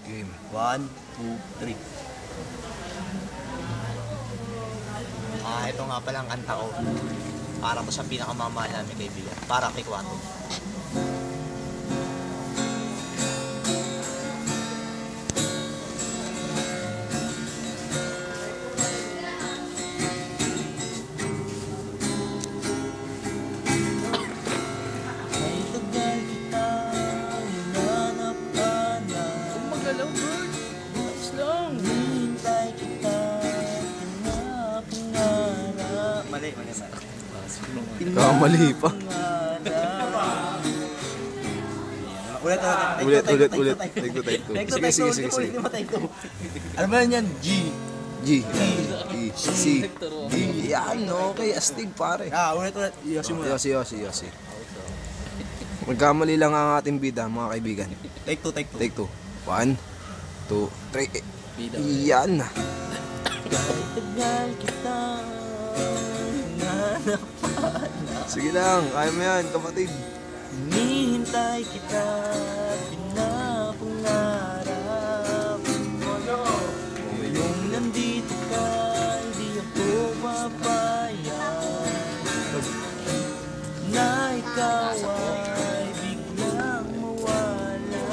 Game. 1, 2, 3. Ito nga palang kanta ko. Para to sa pinakamamahal namin kaibigan. Para kay Kwato. Mali pa. Ulit. Sige. Ano ba yan? G. E, C, D. Yan, okay. Astig, pare. Ulit. Yosi. Magkamali lang ang ating bida, mga kaibigan. Take 2. Take 2. 1, 2, 3. Yan. Sige lang, kaya mo yan, kapatid. Hinihintay kita, pinapangarap. Yung nandito ka, hindi ako papayag na ikaw ay biglang mawala.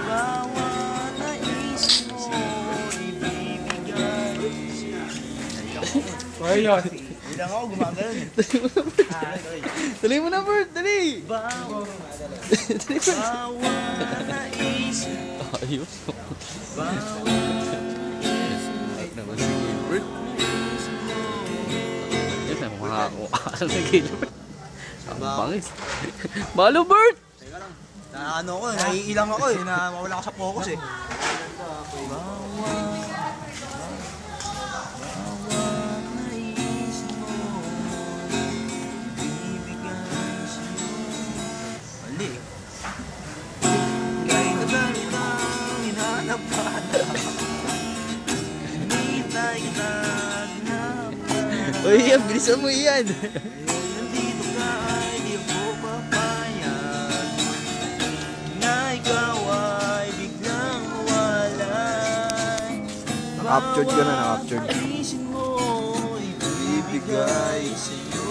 Bawat nais mo, ibibigay. Hindi lang ako gumagano'n eh. Dali mo na, Bert, dali! Bawat naisip. Ayos. Bawat Naman si Gilbert. Yan na, makakuha ni Gilbert. Ang bangis. Balo, Bert! Teka lang. Ano ko eh, naiilang ako eh, na mawala ka sa focus eh. Mali eh. Kahit na dami nang hinahanap ka na. Hinihintay kita na. Uy, yan, bilisan mo yan. Nandito ka ay di ako papayag na ikaw ay biglang mawalay. Nakaptured ka na, nakaptured. Bawat naisin mo, ibibigay sa'yo.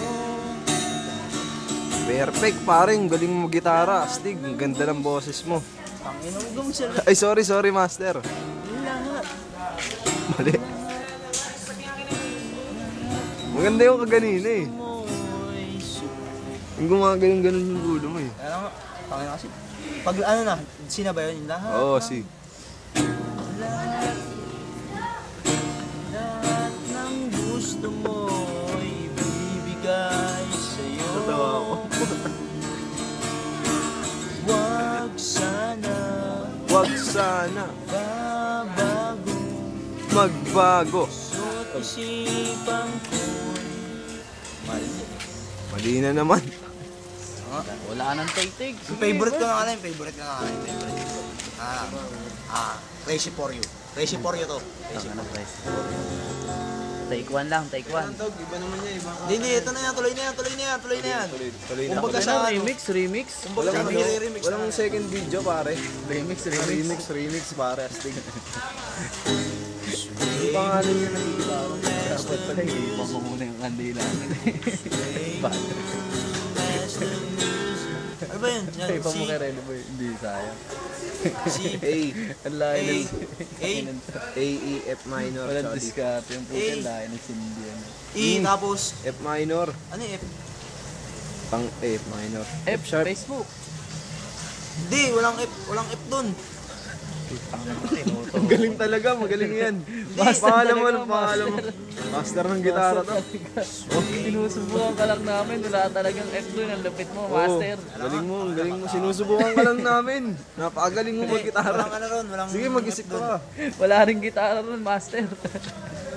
Perfect, paring. Galing mo gitara. Astig, ang ganda ng boses mo. Panginoon kong sila Ay, sorry, master. lahat. Mali. Maganda yung kaganina eh. Mo'y Yung gumaganon-ganon yung ulo mo eh. Kaya nga, Panginoon kasi. Pag ano na, sina ba yun yung lahat? Oo, si. Lahat ng gusto mo ibibigay sa'yo. Tatawa ako. Wag sana Wag sana babago. magbago. Suot isipan ko'y mali. Mali na naman. Wala ka ng taytig. Yung favorite ko na favorite. Crazy for you. Crazy for you to. Crazy for you. Take one lang, take one. Iba naman niya, iba. Hindi, ito na yan. Tuloy na yan. Tuloy na. Kumbaga sa ano. Remix. Kumbaga sa remix. Walang second video, pare. Remix. Pare. Astig. Yung pangalan niya nagigitara. Dapat pala, iipan mo muna yung kandila. Ano ba yun? Yan, Iipan mo kay Rene Boy. Hindi, sayang. C, A. Ang layo A, A, E, F minor. Walang sorry. discard. Yung puto layo ng sindi yan. E, tapos, F minor. ano yung F? Pang F minor. F sharp. Facebook. Hindi, walang F dun. Ang galing talaga, magaling yan. Pangalan mo, pangalan mo. Master ng gitara to. Sinusubukan ka lang namin. Wala talagang F doon. Ang lupit mo, Oo, master. galing mo. Sinusubukan ka lang namin. Napakagaling mo mag-gitara. Walang ano ron, walang Sige, mag-isip ka pa. Wala rin gitara ron, master.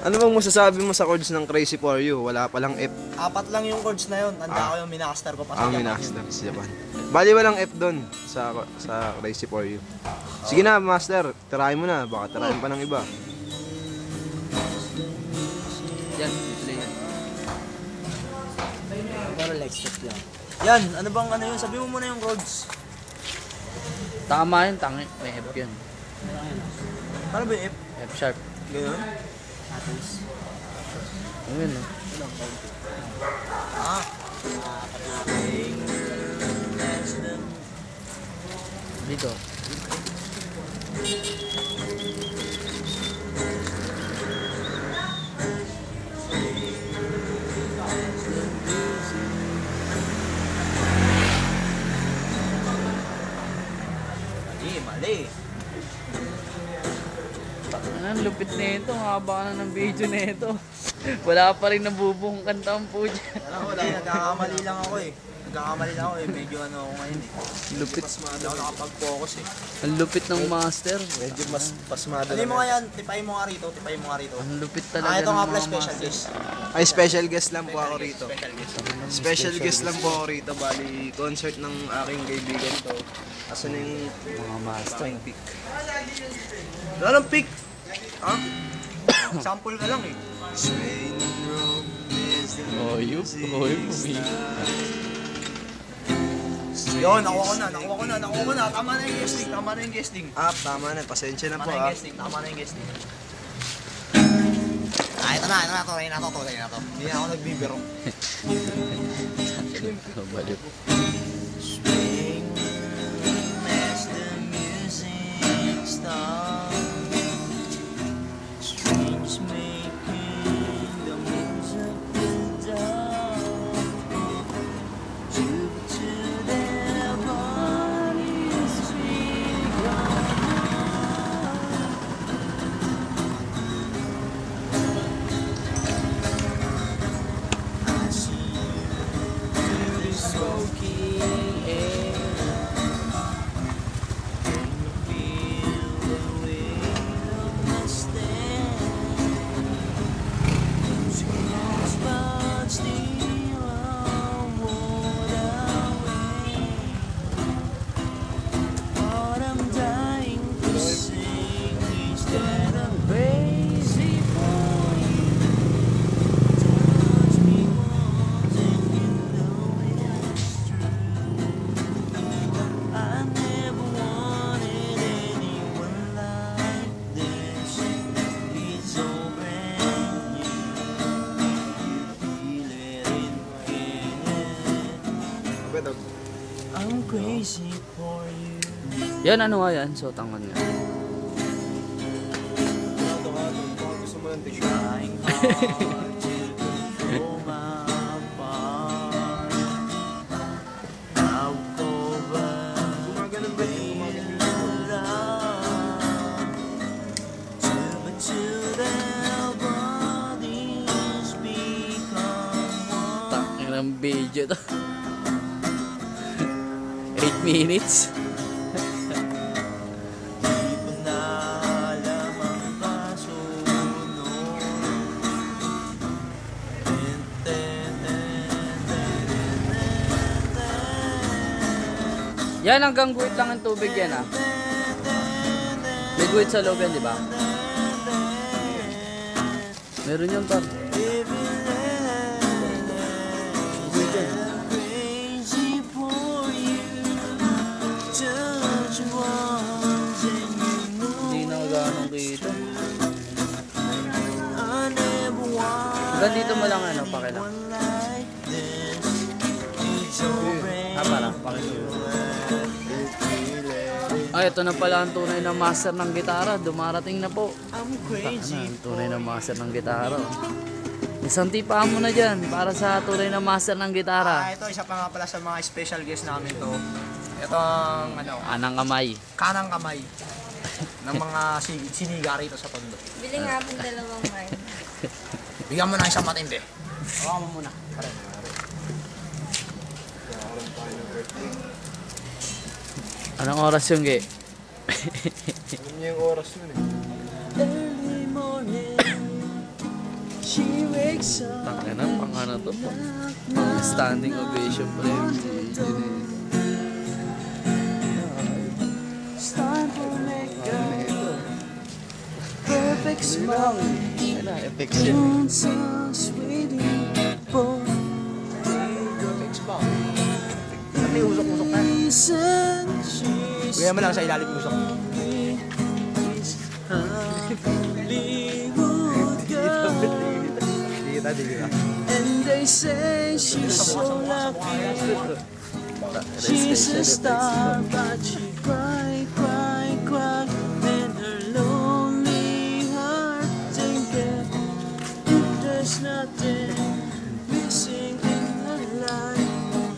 Ano bang masasabi mo sa chords ng Crazy For You? Wala palang F. Apat lang yung chords na yun. Tanda ko yung minaster ko pa sa Japan. Minaster sa Japan. Bali walang F doon sa Crazy For You. Sige na, master. Tirahin mo na. Baka tirahin pa ng iba. Yan, play yan. Pero like step lang. Yan, ano bang ano yun? Sabi mo muna yung chords. Tama yun, tangi. May F yun. Paano ba yung F? F sharp. Ganun? Yun eh. Ah. Dito. Mali. Ang lupit nito, haba na ng video nito. Wala pa rin nabubuong kanta ang po dyan. Wala, nagkakamali lang ako eh. Medyo ano ako ngayon eh. Lupit. Hindi ako nakapag-focus eh. Ang lupit ng master. Medyo mas pasmado Ano mo nga yan? Tipayin mo nga rito. Ang lupit talaga Ito ng nga pala mga special master. guest. Ay, special guest lang po ako rito. Special guest. Special guest lang po ako rito. Bali, concert ng aking kaibigan to. Asan na yung Mga master. aking pick? Wala ng pick! Ha? Sample ka lang eh. Oy, pumi. Yun, nakuha ko na. Tama na yung guesting. Tama na. Pasensya na po Tama na yung guesting. Ito na. Tuloy na to. Hindi na ako nagbibiro. Balik. Spring as the music stops, strings making the music down. To their bodies I see you through the smoky air. I'm crazy for you. Yan, ano nga yan? So, tangon nga. Gusto mo ng tignan? Trying hard to control my part. I'll go back to their bodies become one. Tangin ng video to. 8 minutes. Di ko na alam ang kasunod. Yan, hanggang guhit lang ang tubig yan ah. May guhit sa loob yan, di ba? Meron yan pa. Guhit yan. Crazy for you. Touch once and you know Hindi na gano'ng kita. I never want Hanggang dito mo lang ano, pakilang. one like this. It's already Para, pakilang. Ay, ito na pala ang tunay na master ng gitara. Dumarating na po. I'm crazy. Ang tunay na master ng gitara. Isang tipaan mo na dyan para sa tunay na master ng gitara. Ito isa pa nga pala sa mga special guest namin to. Ito ang Anang kamay. kanang kamay ng mga siniga rito sa Tondo. Bili nga po dalawang wine. Bigyan mo na isang matindi. Hawakan mo muna. Anong oras yung ge? Alam niyo yung oras nun eh. Early morning, she wakes up. Tangin na, pang ano to? Pang standing ovation pa rin. Start to make a perfect smile. Ay na, effects yun. Don't stop waiting for May usok-usok na. reason. She Gaya mo lang sa ilalim ng usok. Dito. And they say she's so lucky. She's a star, but she cry, cry, cry. And her lonely heart thinking if there's nothing missing in her life.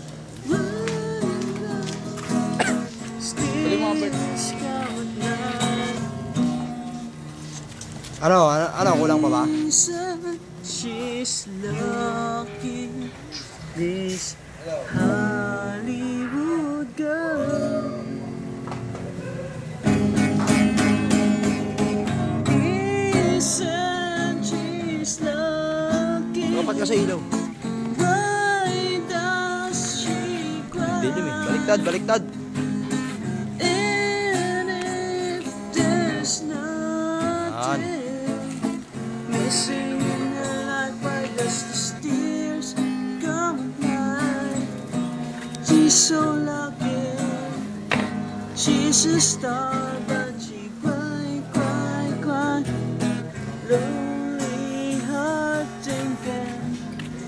Still it's covered night. Ano, kulang pa ba? She's lucky, this Hollywood girl. Isn't she's lucky? Dapat ka sa ilaw. Why does she cry? Dilim eh. Baliktad. And if there's nothing missing in her life, why does the tears come at night? She's so lucky, she's a star, but she cry, cry, cry. Lonely heart thinking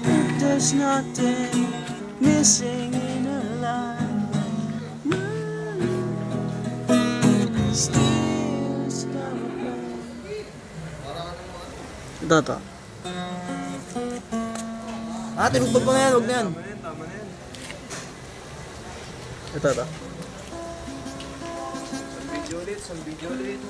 if there's nothing missing in her life. Tears come at night. Ito. Tinugbog mo na yan, huwag na yan. Ito. Some video ulit.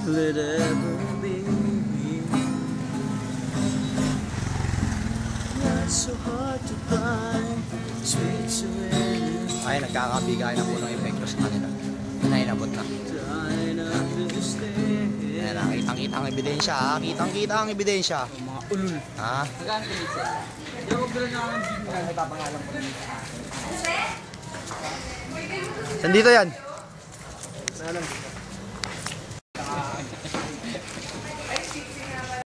Will it ever be? Not so hard to find, sweet sweet. Ay, nagkakabigay na po ng epekto sa kanila. Nainabot na. Trying to understand. Ayan na, kitang-kita ang ebidensya ha. Kitang-kita ang ebidensya. Mga ulul. Ha? Magkano pinisa? Hindi ako bilo na ang bigyan. May papangalan ko. Saan dito yan? Nalang.